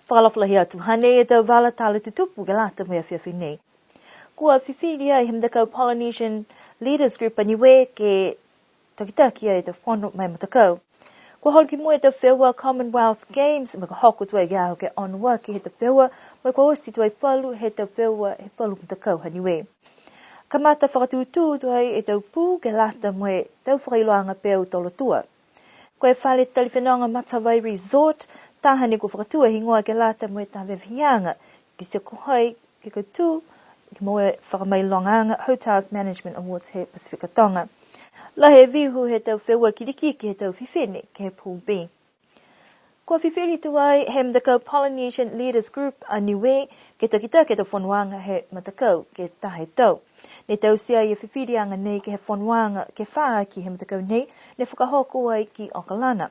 whakalawhalahi atu hane e tau wala tala tutupu ke lata mea whiawhi nei. Kua whiwhiri ai him dakau Polynesian Leaders Group a niwe ke takitaki ai te whono mai matakau. Kua holki mua e te whewa Commonwealth Games, ma ka hoku tua i aho ke onua ki he te whewa, mai kua osi tua i whalu he te whewa he whalu matakau haniwe. Ka mata whakatūtū tua e tau pū ke lata moe tau whakailoanga pēu tolo tua. Koe whale taliwhenonga Matawai Resort, tahane ko whakatua hingoa ke lata moe tā vewhianga, ki se kohoi ke koutu, ki moe whakamailonganga Hotels Management Awards he Pasifika Tonga. La he vihu he tau whewa kiriki ki he tau whiwhene ke he Pool B. Kua whiwhiri tuai he mdakau Polynesian Leaders Group a niwe ke takita ke tau whanuanga he matakau ke tahe tau. Ne tau sia i whiwhiri anga nei ke he whanuanga ke whaa ki he mdakau nei ne whakahoko ai ki Okalana.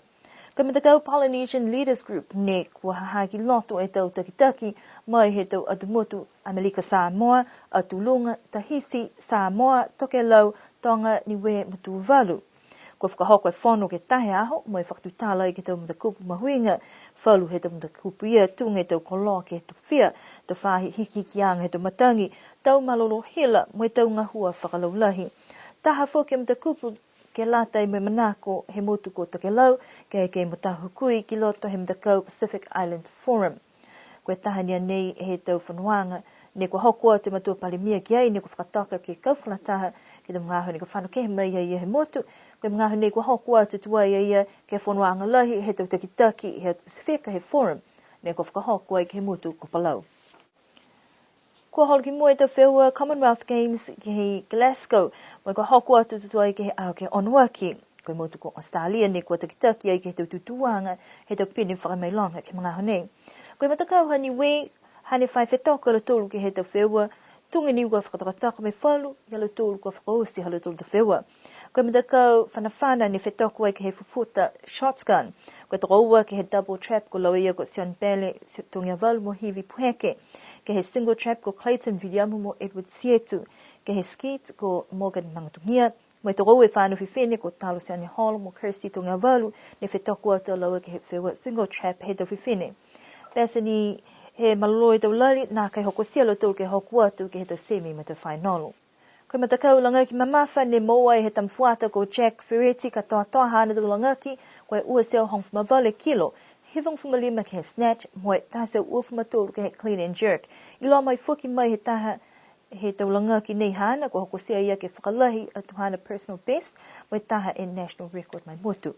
Ka mdakau Polynesian Leaders Group ne kua hahaki loto e tau takitaki mai he tau atumutu Amerika Samoa, Atulunga, Tahiti, Samoa, Tokelau, Tonga, Niue, Matuvalu. Kua whakahoko e whono ke tahe aho, mai whakatutala i ke tau mtakupu mahuinga, whalu he tau mtakupu ia, tunga e tau koloa ke he tu whia, tau whahi hiki ki anga he tau matangi, tau malolo hila, mai tau ngahua whakalaulahi. Taha whoke mtakupu ke lata i mai manako he motu ko Tokelau, ke motahu kui ki loto he mtakau Pacific Island Forum. Koe tahania nei he tau whanuanga, ne kua hokua te matua palimia ki ai, ne kua whakataka ke kauwhanataha, ke te mngaho ne kua whanu ke mai ia he motu, koe mngaho ne kua hokua te tua ia ke whanuanga lahi, he tau takitaki, he Pasifika, he forum, ne kua whakahokua ke he motu ko Palau. Kua holki mua te whewa Commonwealth Games ki he Glasgow, mai kua hokua te tua ke he ao ke onuaki, koe motu ko Australia, ne kua takitaki ai ke he tau tutuanga, he tau pini whakamailonga ke mngaho nei. Koe matakau hani we, hane whai whetoko la tolu ke he tau whewa, tunga ni ua whakatakataka me whalu, ia la tolu kua whakaosi hala tolu te whewa. Koe matakau whanawhana ni whetoko ai ke he fufuta shotgun, koe toko ua ke he double trap ko lau ia ko Sion Bele, tunga walu mo hivi puheke, ke he single trap ko Clayton Villiamu mo Edward Sietu, ke he skeet ko Morgan Mangatungia, mai toko ue whanu whiwhene ko Talo Siani Holo mo Kirsty tunga walu, ne whetoko atu lau ke he whewa single trap he tau whiwhene. Pesa ni he maloloi tau lali, nā kai hoko sialo tau ke hoku atu ke he tau semi ma tau whainolo. Koe matakau langaki mamafa ne moa he tamfuata ko Jack Ferretti ka toa hana tau langaki, koe ua seo hong fumavale kilo, hivong fumalima ke he snatch, moe tāseo ua fumatolu ke he clean and jerk. Ilo mai fuki mai he taha he tau langaki nei hana, ko hoko sia ia ke whakalahi atu hana personal best, moe taha e national record mai motu.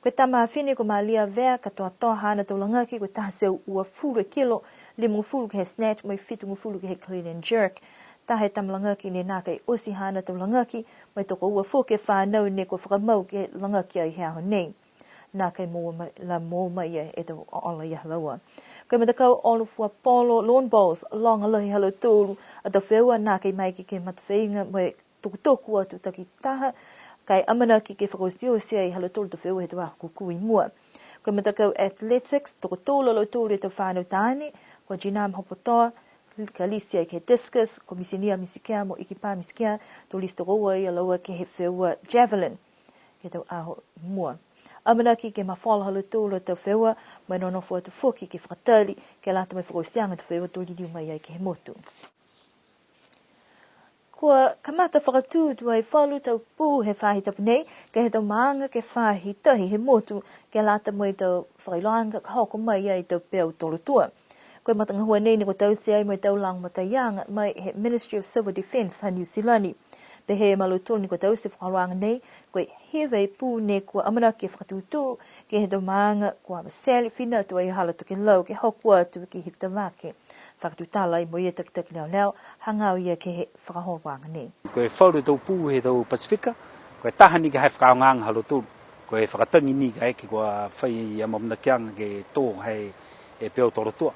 Koe tama whine ko Malia Vea ka toa hana tau langaki, koe taha seo ua fulu kilo, limu fulu ke he snatch, mai fitungu fulu ke he clean and jerk. Taha e tama langaki ne nā kai osi hana tau langaki, mai toko ua fuke whanau ne ko whakamau ke langaki ai hea ho nei. Nā kai la mō mai e tau ola ia halaua. Koe matakau olufua polo lawn bowls, longa lahi halo tōru, a tau wheua nā kai mai ke matawhainga, mai toku atu taki taha, kai amanaki ke whakaosi ai halo tōru tau wheua he tau ako kui mua. Koe matakau athletics, toko tōlu alo tōru e tau whanau tāne, ko Jinam Hopotoa, ka lisi ai ke discus, ko misinia misikea mo ikipa misikea, tō lisi toko ua i alaua ke he wheua javelin, he tau aho mua. Amanaki ke mawhala halo tōlu tau wheua, mai nonofo atu fuki ke whakatali, ke lata mai whakaosianga tau wheua tō liriu mai ai ke he motu. Kua kamata whakatū tuai whalu tau pū he whahi tapu nei, ke he tau maanga ke whahi tahi he motu, ke lata mai tau whakailoanga ka hoko mai ai tau pēu tolu tua. Koe matanga hua nei ni ko tau se ai mai tau lang matayanga mai he Ministry of Civil Defence ha New Zealand. Pe he malutulu ni ko tau se whakaroanga nei, koe hewei pū ne kua amanaki e whakatūtū, ke he tau maanga kua maseli whina tu ai hala tuke lau, ke hoku atu ki hikta wake. Whakatūtala i mo ia takitaki leo, hangau ia ke he whakahorwanga nei. Koe whauru tau pū he tau Pasifika, koe tahani ka hei whakaongang halutulu, koe whakatangi ni ka eke kua whai amamnakianga ke tō hei e peo torotua.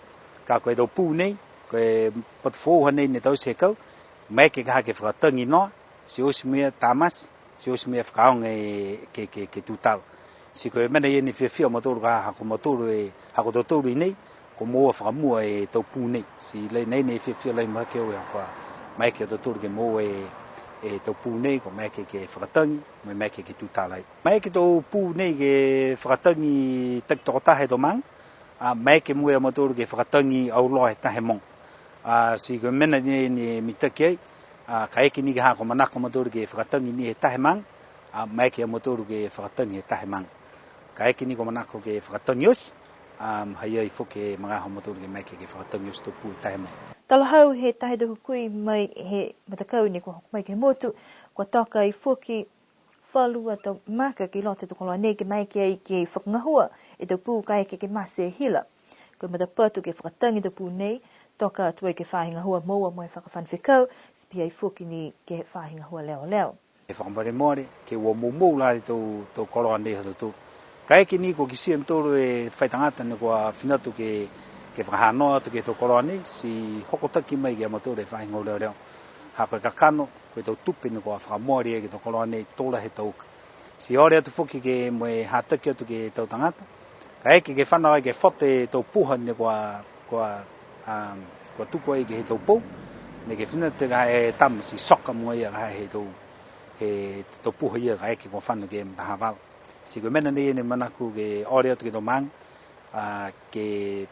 Ka koe tau pū nei, koe patwōha nei ne tau se kau, mai ke kaha ke whakatangi noa, si osi mea tamas, si osi mea whakaonga ke tūtau. Si koe mana ia ni whiawhia matoru ka hako matoru e hako tōtoru i nei, ko moa whakamua e tau pū nei. Si lei nei nei whiawhia lai mahake o e hako mai ke tōtoru ke moa e tau pū nei, ko mai ke whakatangi, mai ke tūtalai. Mai ke tau pū nei ke whakatangi tak tokotahe tō mang, mai ke mua motor ke whakatangi au loa he tahe mong. Si ko mena ni mitaki ai, kai ki ni ka hako manako motor ke whakatangi ni he tahe mang, mai ke motor ke whakatangi he tahe mang. Kai ki ni ko manako ke whakatangi os, hai ai whuke mga ho motor ke mai ke whakatangi os tupu he tahe mong. Talahau he tahe doku kui mai he matakau ni ko mai ke motu, ko taka i whuki whalu atau maka ki lote toko loa nei ke mai ke ai ke whakangahua e tau pū kai ke mase hila. Ko matapatu ke whakatangi tau pū nei, toka tuai ke whahinga hua moa mai whakawhanwhikau, spia i whuki ni ke whahinga hua leo leo. E whakamare moare, ke ua mou la tau koroa nei hatu tū. Kai ki ni ko ki sia mtoro e whaitangata ni kua whinatu ke whakahanoa atu ke tau koroa nei, si hokotaki mai ke amatore e whahinga leo leo. Haka kakano, koe tau tupi ni kua whakamoari e ke tau koroa nei, tōla he tauka. Si ore atu whuki ke moe hataki atu ke tau tangata, kai ke whanau ke whote tau puha ni kua tuku ai ke he tau pou, ne ke whinatu ka he tam si soka mua ia ka he tau puha ia ka ke kua whanu ke mtahawala. Si koe mena nei ne manaku ke ore atu ke tau maang, ke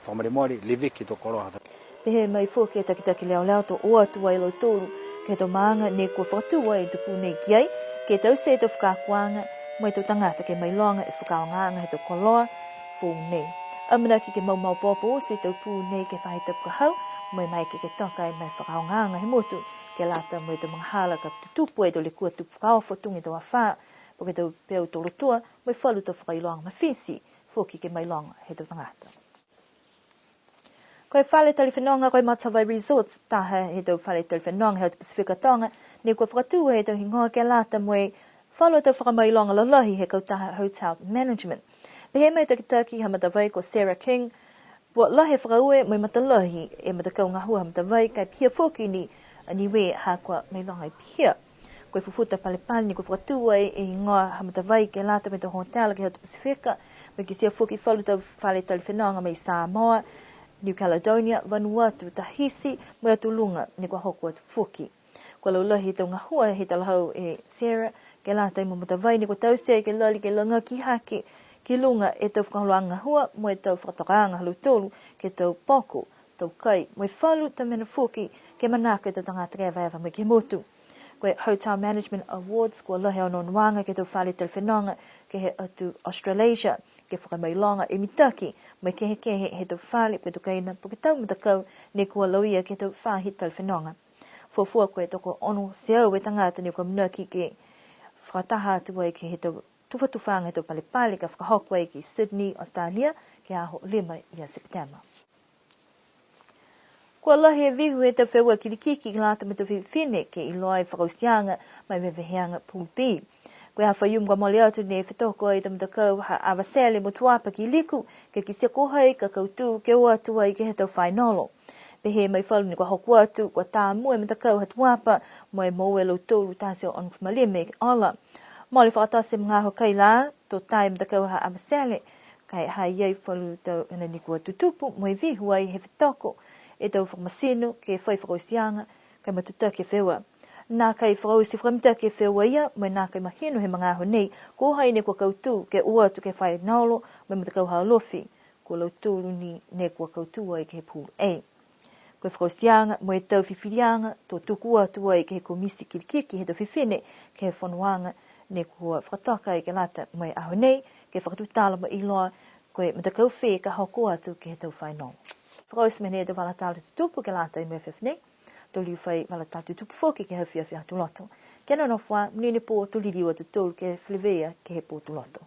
whamare moari, lewe ke tau koroa hata. Pehe mai whuki e takitaki leo leo to oa tua i lau tōru, ke tau maanga ne kua whakatua i tupu nei ki ai, ke tau se tau whakakuanga, mai tau tangata ke mai longa e whakaonganga he tau koloa, pū nei. Amina ki ke mau popo se tau pū nei ke whahe tapu hau, mai ke toka e mai whakaonganga he motu, ke lata mai tau mga hala ka tutupu e tau le kua tupu whakaofotungi tau awha, po ke tau peo tau rotua, mai whalu tau whakailonga mawhisi, whuki ke mai longa he tau tangata. Koe whale taliwhenonga koe Matawai Resorts, taha he tau whale taliwhenonga he tau Pasifika Tonga, ne kua whakatua he tau hingoa ke lata moe whalo tau whakamailonga lalahi he kautaha Hotel Management. Pehe mai takitaki ha Matawai ko Sarah King, buat lahe whakaue mai matalahi e matakau ngahua ha Matawai kai pia whoki ni niwe ha kua mailonga i pia. Koe fufuta palepale ni kua whakatua e hingoa ha Matawai ke lata me tau hotel ke he tau Pasifika, mai ki sia whoki whalu tau whale taliwhenonga mai Samoa, New Caledonia, Vanuatu, Tahiti, mai atu lunga ni kua hoku atu whuki. Kua laulahi tau ngahua he talahau e Sarah, ke lata i Matawai ni kua tausea ke lali ke langa ki hake, ki lunga e tau whakahuanga hua, mo e tau whakatokaanga halu tolu, ke tau poko, tau kai, mo e whalu tau mena whuki, ke manaka e tau tangata kea vaiava mai ke motu. Koe Hotel Management Awards, kua lahe o nonuanga ke tau whale taliwhenonga, ke he atu Australasia, ke whakamailonga e mitaki, mai kehe he tau whale, pe tukaina, po ke tau matakau, ne kua lauia ke tau whahi taliwhenonga. Fuafua koe toko ono seau e tangata ni kua mnaki ke whakataha atu ai ke he tau tuwhatufanga he tau palepale ka whakahoko ai ki Sydney, Australia, ke aho 5 ia September. Kua lahi e vihu he tau whewa kirikiki ki lata me tau whiwhine ke i loa i whakausianga mai weweheanga Pool B. Koe hawha ium kwa mole atu ne whetoko ai tamutakau ha awasele mo tuapa ki liku ke ki se kohai ka kautu ke o atu ai ke he tau whainolo. Pehe mai whalu ni kwa hoku atu kwa tā mua me takau ha tuapa mo e moe lo tōru tāseo on kumaleme ke ala. Mole whakatase mga hokai la tō tai me takau ha awasele kai hai iei whalu tau ina ni kua tutupu mo e vihu ai he whetoko e tau whakamasino ke whai whakausianga kai matuta ke whewa. Nā kai whakausi whakamita ke whewa ia, mai nā kai mahino he mga aho nei, ko hai ne kua kautu ke ua tu ke whai naolo, mai matakau hao lofi, ko lau tūru ni ne kua kautu ai ke Pool A. Koe whakausianga, mo e tau whiwhirianga, tō tuku atu ai ke he komisi kirikiki he tau whiwhine, ke he whanuanga, ne kua whakataka ai ke lata mai aho nei, ke whakatutala mai iloa, koe matakau whē ka hoko atu ke he tau whai naolo. Whakausi mene e tau walatala tutupu ke lata i mwewhewhine, tolu fai walatala tutupu whoki ke hawhia whia tuloto. Kena no wha, mnene pō tuliriwa tutolu ke whiwea ke he pō tuloto.